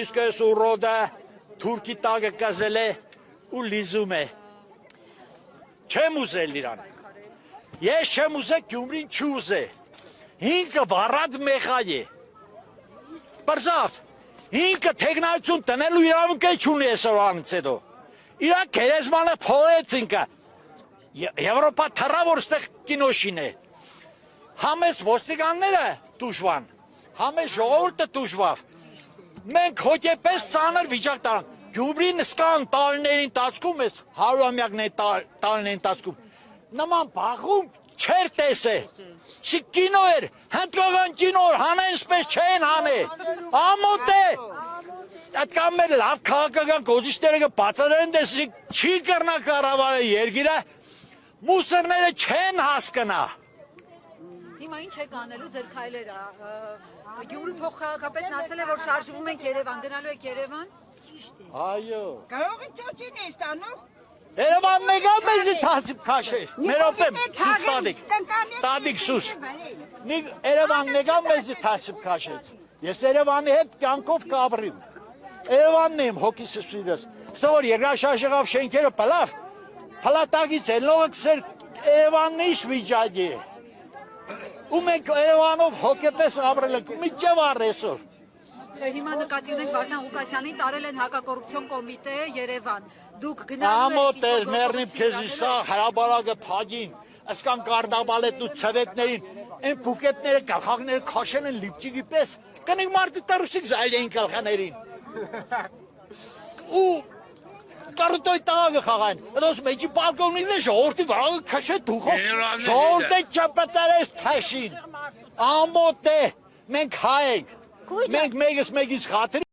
իսկ այս ուռոդը թուրքի տակը կզել է ու լիզում է։ Չեմ ուզել իրան։ Ես չեմ ուզել, Գյումրին չի ուզել։ Ինքը վառած մեխայ է։ Բրզավ, ինքը թեկնայություն տնելու իրավունք չունի այսօրանից հետո։ Իրա գերեզմանը փողեց ինքը։ Եվրոպա թռավ որ ստեղ կինո շինե։ Համես ոստիկանները դուժվան, համես ժողովուրդը դուժվավ։ Մենք հոգեպես ծանր վիճակ տանք։ Գյումրին սկան տարիների ընթացքում էս 100-ամյակների տարիների ընթացքում նման բախում չեր տեսել։ Չի կինո էր, հնդկական կինո էր, հանեն սպես չեն հանե։ Ամոթ է։ Այդ կամ մեր լավ քաղաքական գոզիչները կբացատրեն դեսի չի կրնա կառավարել երկիրը, մուսորները չեն հասկնա։ Հիմա ինչ եք անելու ձեր քայլերը։ Գյումրի փոխքաղաքապետն ասել է որ շարժվում ենք Երևան, գնալու եք Երևան։ Այո։ Կարող եք ծոցին է ստանով։ Երևան մեգա մեզի թասիբ քաշեր։ Մերոպեմ սուս տադիկ։ Տադիկ սուս։ Երևան մեգա մեզի թասիբ քաշեց։ Ես Երևանի հետ կյանքով կապրիմ։ Երևանն եմ հոգիս սույրս։ Ստոր երկրաշարժով շենքերը պլավ։ Փլատագից ելնողը կսեր Երևանն ինչ վիճակի է։ Ու մենք Երևանով հոգեպես ապրել ենք, միջև առ այսօր։ Չէ, հիմա նկատի ունենք Վարդան Ղուկասյանին տարել են հակակոռուպցիոն կոմիտե Երևան։ Դուք գնալու եք։ Ամոթ էր մեռնիմ քեզի սա հրաբարակը փագին, ասկան կարդաբալետ ու ցվետներին, այն բուկետները գլխակները քաշել են լիպճիկի պես, կնիկ մարդի տարուսիկ զայլ էին գլխաներին։ Ու կարոտոյ տաղը խաղային, դոս մեջի բալկոնին է ժողովրդի վրագը քաշե դուխով, ժողովրդը չպտերես թաշին, ամոթ է, մենք հայ ենք, մենք մեգս խաթրի